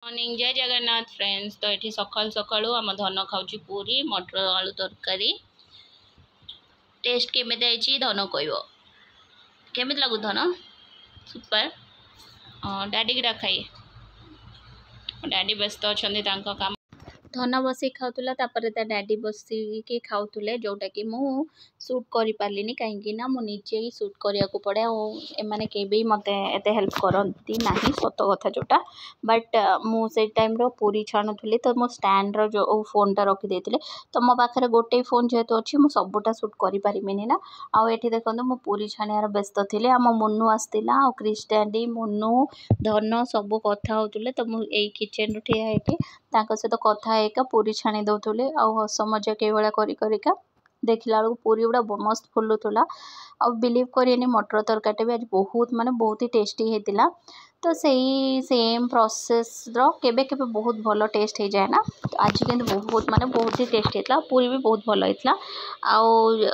Morning जय Jagannath friends. तो ये सकाल सकाळू आम धन खाऊँ पूरी मटर आलू तरकारी। टेस्ट केमी धन कह केमी लगू धन सुपर। डैडी की खाई डैडी व्यस्त अच्छा काम धन बस खाऊला ता डैडी बसिकी खाऊले जोटा कि मु सुट कर पार्लिनी कहीं मुझे ही सुट करने को पड़े एमाने के मत एत हेल्प करती ना सत कथा जोटा बट मुझे टाइम पूरी छाणुली तो मो स्टैंड जो फोनटा रखीदे तो मो पाखे गोटे फोन जेहेतु अच्छी मुझे सबूटा सुट कर पारिनी ना आउ ये देखो मो पूरी छाणियार व्यस्त थी आम मुनु आसला आ क्रिश डैडी मुनु धन सब कथा होते तो मुझे किचन रू ठिया सहित कथा एका पूरी छाणी दौले आ हस मजा के भाया देखला बेलू पूरी गुड़ा मस्त फुलूला आ बिलीव करेनि मटर तरकारी भी आज बहुत माने बहुत ही टेस्टी होता तो सही सेम प्रोसेस केबे केबे बहुत भल टेस्ट हो जाए ना तो आज के बहुत माने बहुत ही टेस्ट होता पूरी भी बहुत भल होता आ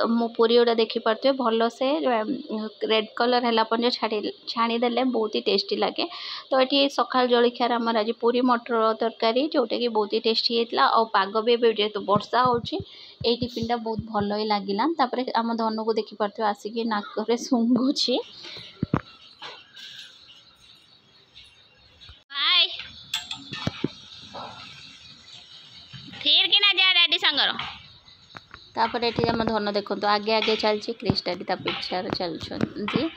मो पूरी गुड़ा देखिपे भल से रेड कलर है छाणीदे बहुत ही टेस्टी लगे तो ये सकाल जलखियार आमर आज पूरी मटर तरकारी जोटा कि बहुत ही टेस्टी होता आ पाग भी जेहेतु वर्षा होची ये टिफिन बहुत भल ही लगे आम धन को देखिपे आसिक नाक शुंगुची फिर कि ना जा डैडी संगर तापर ये आम धन देखो आगे आगे चलती क्रिश डैडी पिछा चलती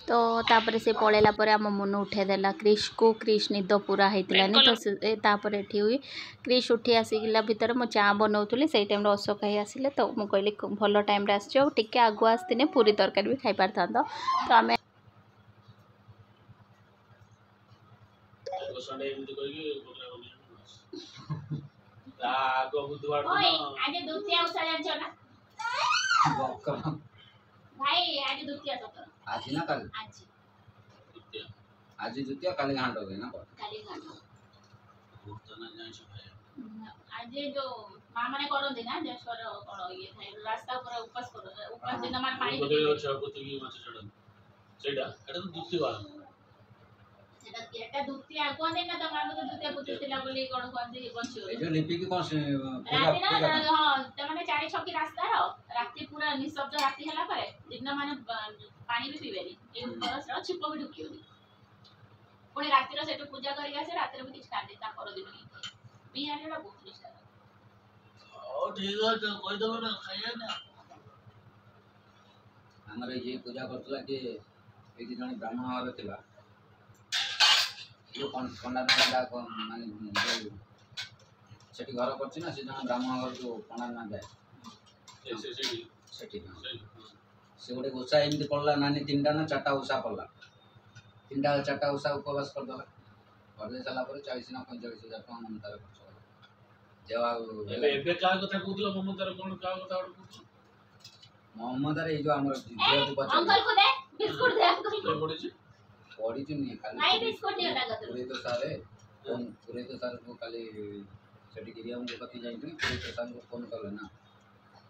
तो तापर से पलैला आम मन उठेदेला क्रिश को क्रिश निद पूरा होती तो तापर ये क्रिश उठी आसिला भितर मो चा बनाऊली से टाइम अशोक भाई आसिले तो मुझे कहली भल टाइम आसके आगु आसने पूरी तरकारी भी खाई पार था तो आम आज ना कल आज द्वितीय कल घाट हो गए ना आज जो मां माने करंती ना जेस्वर कोन ये थाई रास्ता ऊपर उपवास करो उपवास दिन मार पानी छपति माछ चढ़न सेटा एटा तो दुत्ती वाला सेटा एटा दुत्ती आगो ने ना त मार तो दुत्ती पुती थिला बोली कोन कोन बंची ए जो लिपि की कोन से राती ना हां त माने चारि छकी रास्ता रो राती पूरा निशब्द राती हला पारे दिन माने पानी भी पीबेनी ए ऊपर से छिप भी ढुकियोनी पुणी राती रो सेटो पूजा करी आसे राती रो भी किछ कांदे ता कर दिन बिहार रा बहुत निष्ठा ओ ठीक है तो कोई दो ना खाया ना हमरे ये पूजा करतला के एक जण ब्राह्मण आवे थिला यो पंडा पंडा को माने सेठी घर करछि ना से जण ब्राह्मण घर जो पंडा ना जाए सेठी से गोटे उषा एमती पड़ला नानी तीनटा ना चारटा उषा पड़ला तीनटा चारटा उषा उपवास कर दला कर दे साला पर 40 ना 45,000 टका ममतार खर्च जेवा एबे का कथा कहउतलो ममतार कोन का कथा कहउछ ममतार ए जो हमर जेतु बच्चा अंकल को दे बिस्कुट दे अंकल को पड़ी नहीं खाली नहीं बिस्कुट नहीं लगा पूरे तो सारे को खाली सेठी गिरिया हम कथि जाई पूरे तो सारे को फोन करले ना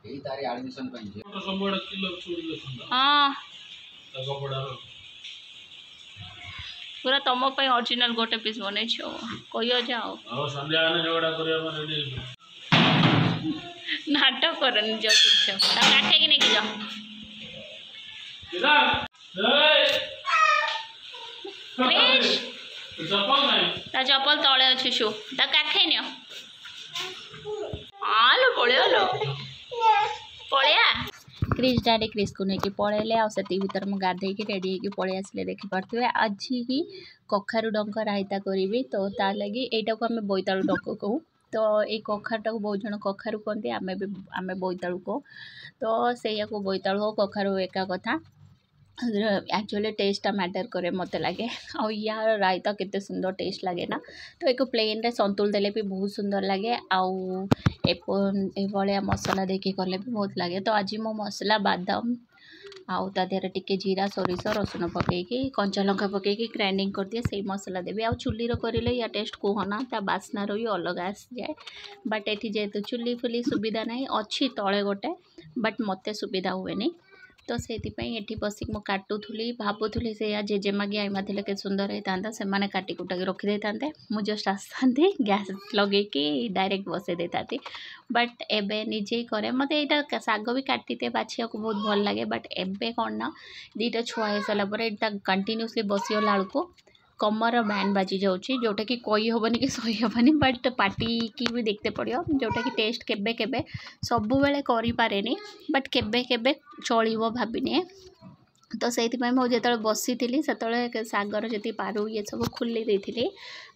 एही तारी एडमिशन पई तो सबड़ किलो छोड़ी देछन हां त कपड़ा पूरा तम पे ओरिजिनल गोटे पीस बनै छो कहियो जाओ और संध्या ने झगड़ा करे हम रेडी नाटक करन जो कुछ ता काटे कि नहीं जाओ इधर ए क्रिश चप्पल नहीं ता चप्पल तळे अछि शो ता काखे नियो आलो पळेलो पळिया क्रिश डैडी क्रिश को लेकिन पलैले आती भर मुझे गाधे रेडी होगी पलि आसिले देखिपे आज ही कखारू डंक रायता करी तो ता लगी यटा को आम बोईतालु डंक कहूँ तो ये कखारूटा को बहुत जन कखारू कहते आम बोईतालु कहूँ तो से बोईतालु हो कखारू एका कथा एक्चुअली टेस्टा मैटर करे मत लगे और यार रायता केते सुंदर टेस्ट लगे ना तो एक प्लेन रे संतुल देले भी बहुत सुंदर लगे आउ एभलिया मसला देखी कले भी बहुत लगे तो आज मो मसला बादाम आउ ता देहरे टिके जीरा सोरिष रसुण पकईकी कंचा लंका पकईकी ग्राइंडिंग कर दिए से मसला देवी आ चुली करें या टेस्ट कहना ता बास्ना भी अलग आस जाए बट ये जेहेतु चुली फुली सुविधा नहीं अच्छी तले गोटे बट मत सुविधा हुए नहीं तो से ये बसिक मु काटुली भावुली से जेजेमा कि आईमा थे के सुंदर होता से मैंने काटी कुटाक रखी था मुझे जस्ट आसता गैस लगे डायरेक्ट बसई देता बट एबे निजे करे मत यहाँ शाग भी काटी बाछिया को बहुत भल लगे बट एबे कौन ना दुईटा छुआ हो सारापर कंटिन्यूसली बसीगला बेलू कमर बैंड बाजी जाऊँगी जोटा कि कही हेनी कि सही हेनी बट पार्टी की भी देखते पड़ो जोटा कि टेस्ट केबे केबे सब बेले करें बट केबे केबे चलो भाविनी तो से जो बसी थी से सागर जी पारू ये सब खोली देती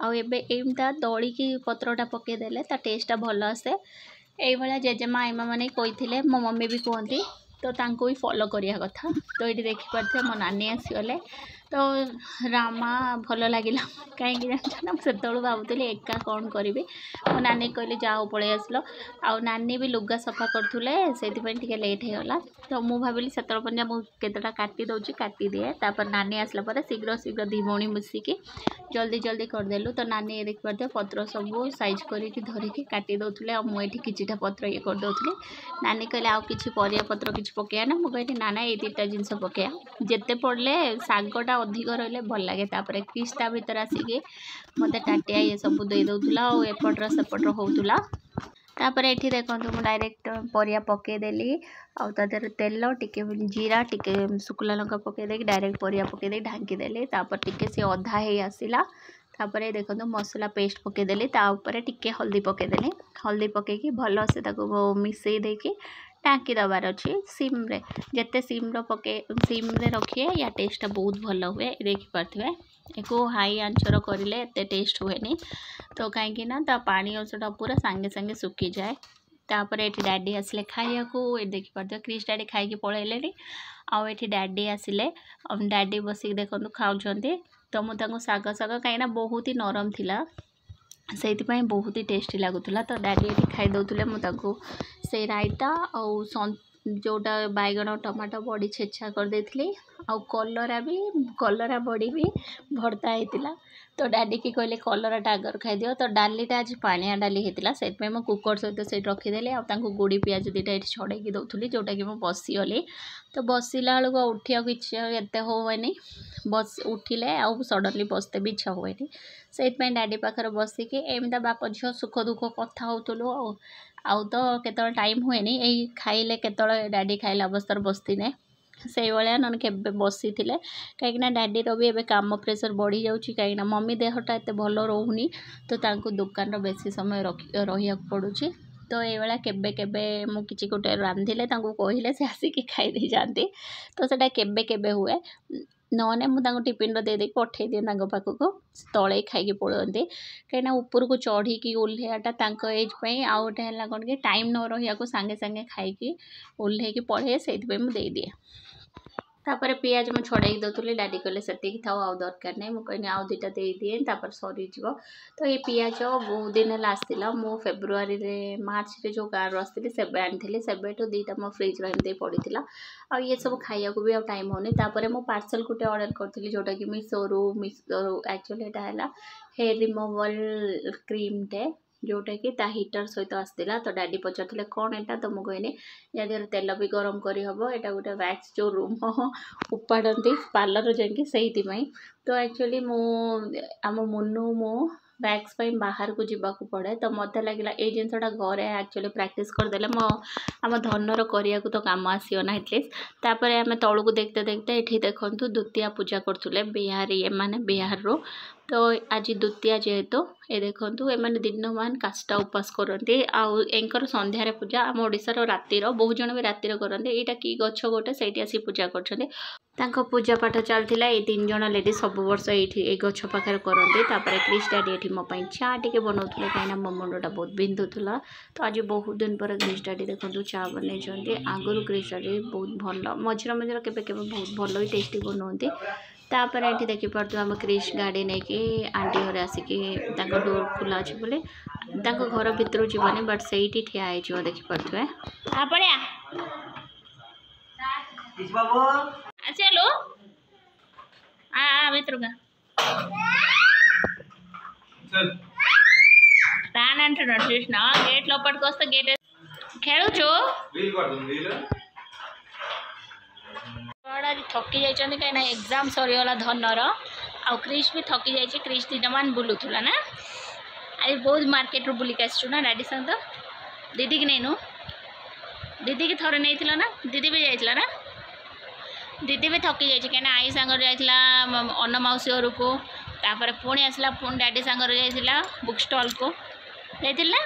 आमता दलिकी पत्रटा पकईदे टेस्टा भल आसे ये जेजेमा आईमा मैंने कही मो मम्मी भी कहती तो तांको भी फॉलो करिया कथा तो ये देखिपे मो नानी आसीगले तो रामा भल लगे कहीं जाना से भावुली एका कौन करी मो नानी कहली जाओ पलि आसल आ नानी भी लुगा सफा करुले से लेट होगा तो मुझे भाविली से मुझे काटी दूसरी काटी दिए तापर नानी आसला शीघ्र शीघ्र दी भौणी मिसिकी जल्दी जल्दी करदेलु तो नानी ये देखिपे पत्र सब साइज करके धरिकी काटी दौले मुझे किछिटा पत्र ये करदे नानी कहले आउ कि परिया पत्र कि पकया ना मुझे ना ना ये दुटा जिनस पकया जिते पड़े शागटा अधिक रही भल लगे तापर क्रिस्टा भीतर आसिकी मत टाटिया ये सब दे दौला एपटर सेपटर होता तापर ये देखो मुझे डायरेक्ट परिया पकईदेली आर तेल टिके जीरा टिके शुक्ला लंका पकईदे डायरेक्ट परिया पकईदे ढांकीदेली तापर टिके सी अधा ही आसला तापर देखो मसला पेस्ट पकईदेली टिके हल्दी पकईदेली हल्दी पकईकी भल से मिसई देकी टाँकी दबार अच्छी सिम्रे जिते सिम्र पके सिम्रे रखिए या टेस्टा बहुत भल हुए देखिपे एको हाई आंचर करें एत टेस्ट हुए तो कहीं ना पानी अंशटा पूरा सांगे सांगे सुखी जाए तापर ये डैडी आसिले खाया ये देखिपे क्रिश डैडी खाई पलैले आउ ये डैडी आसिले डैडी बसिक देखो खाऊँ तो मुझे साग साग कहीं बहुत ही नरम थिला से बहुत ही टेस्टी लगुला तो डैडी ये खाई दौले मुझे रायता आउ जोटा बैगन टमाटो बड़ी छेचा कर देती आउ कलरा बड़ी भी भर्ता होता तो डैडी की कहले कलराटा आगर खाईदि तो डालीटा आज पानिया डाली होता से कुकर सहित से रखीदेली आउ गुड़ी पियाज दुटा ये छड़े दौली जोटा कि मुझे बसीगली तो बसला बेलू उठा इच्छा एत हुए बस उठिले आउ सडनली बसते भी इच्छा हुए से डैडी पाखे बसिकी एमता बाप झील सुख दुख कथा होलु आउ तो केत टाइम हुए यही खाइले केत डैडी खाइला अवस्था बसती ने से भाया न के बसी थे कहीं डैडी भी एवं काम प्रेसर बढ़ी जाऊँगी कहीं मम्मी देहटा एत भल रोनी तो दुकान बेसी समय रहा पड़ुची तो ये केबे केबे मुझे गोटे रांधिले कहले से आसिक खाई जाती तो सेटा केबे केबे हुए नने मुझे टिफिन दे दे पठे दिए पाखक तले खाई पड़ते कहीं ऊपर को चढ़ी की ओह्लैटा एज आउ गोटे है कौन कि टाइम न रहा सांगे सांगे खाई ओह्लैक पढ़े से मुझे दिए तापर पियाज मैं छड़े दौली डैडी कहले से थाओ आउ दरकार नहीं मुझे आउ दुटा दे दिए तापर सरीज तो ये पियाज बहुत दिन है आसला मु फेब्रुआरी मार्च रे जो गाँव आसती से आनी से दुईटा मो फ्रिज रही पड़ा आ ये सब खाया भी आ टाइम होनी तापर मु पार्सल गोटे ऑर्डर करी जोटा कि मीशो एक्चुअली यहाँ हेयर रिमूवल क्रीम टे जोटा कि हीटर सहित आसला तो डैडी पचारे कौन एटा तो मुझे या तेल भी गरम करहब यहाँ गोटे वैक्स जो रूम उपाड़ती पार्लर जाकि से तो एक्चुअली आम मुनू मु वैक्स बाहर को जीवाक पड़े तो मत लगे ये जिनसा घरे एक्चुअली प्रैक्टिस करदे मो आम धनर करिया तो काम आसो ना एटलिस्ट तापर आम तलू देखते देखते ये देखूँ द्वितीया पूजा करुले बिहारी ये माने बिहार रो तो आज द्वितीया जेहेतु ये देखूँ एम दिन मान काष्टा उपास करती आउर संध्यार पूजा आम ओडिशार रातिर बहुत जन भी रातिर करते यहाँ कि गछ गोटे से आसी पूजा कर पूजा पाठ चलता ये 3 जन लेडी सब वर्ष ये गछ पाखे करते क्रिश डैडी ये मोपाई चा टे बनाऊे कहीं मो मुंडा बहुत बिंधुला तो आज बहुत दिन पर क्रिश डैडी देखो चा बन आगुरी क्रिश डैडी बहुत भल मझे मझे के बहुत भल भी टेस्टी बनाते तापर ये देखिपे आम क्रिश गाड़ी नहीं कि आंटी घर आसिकी डोर खुला अच्छे बोले घर भितर जीवनी बट से ठिया हो देखिपे चलो भितर राना गेट लोपट को गेट खेलुचु आज थकी जाइछन कहीं एग्जाम सरीगला धनर आउ क्रिश भी थकी जाइए क्रिश दिन मान बुलूला ना आज बहुत मार्केट रू बुलिक आसचु ना डैडी संग तो दीदी की नहीं दीदी की थोड़े नहीं ना दीदी भी जाइला ना दीदी भी थकी जाइए कहीं आई सांगर जाइला अन्न मौसी घर को तापर पुणी आसला पुणी डैडी सांगर जाइला बुक स्टॉल को जाइला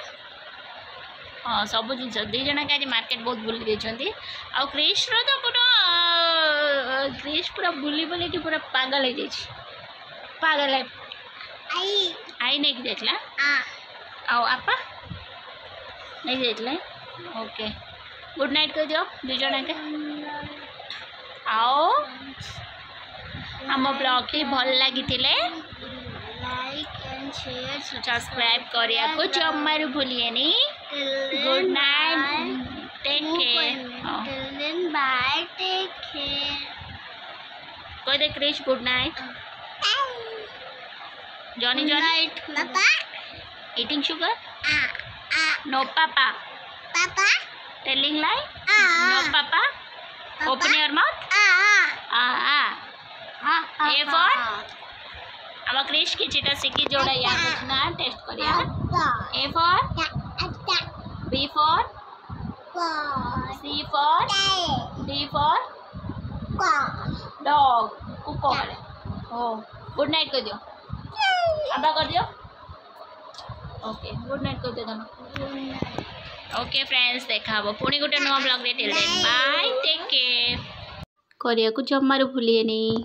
हाँ सब जिन दी जना के आज मार्केट बहुत बुली देछंती आ क्रिश रो तो पूरा क्रिश पूरा बुली बुली के पूरा पागल हो जाइए पागल है आई नहीं कि जाइला आओ आपा नहीं जाइला ओके गुड नाइट कर दियो दु जना के आओ आम ब्लॉग के भल लगी लाइक एंड शेयर सब्सक्राइब करिया को जम्मारू भूलिए नी good night take care bye take care कोई दे Krish good night Johnny Johnny papa eating sugar no papa papa telling lie no papa open your mouth A for अब क्रिश की चिटा सीखी जोड़ा या कुछ ना टेस्ट करिया A for B for C for D for dog कुको करे ओ गुड नाइट कर दियो अब्बा कर दियो ओके गुड नाइट कर दियो तुम ओके फ्रेंड्स देखा पुणी गोटे नुआ blog till then bye take care करिया को जम्मारू भूलिए नहीं।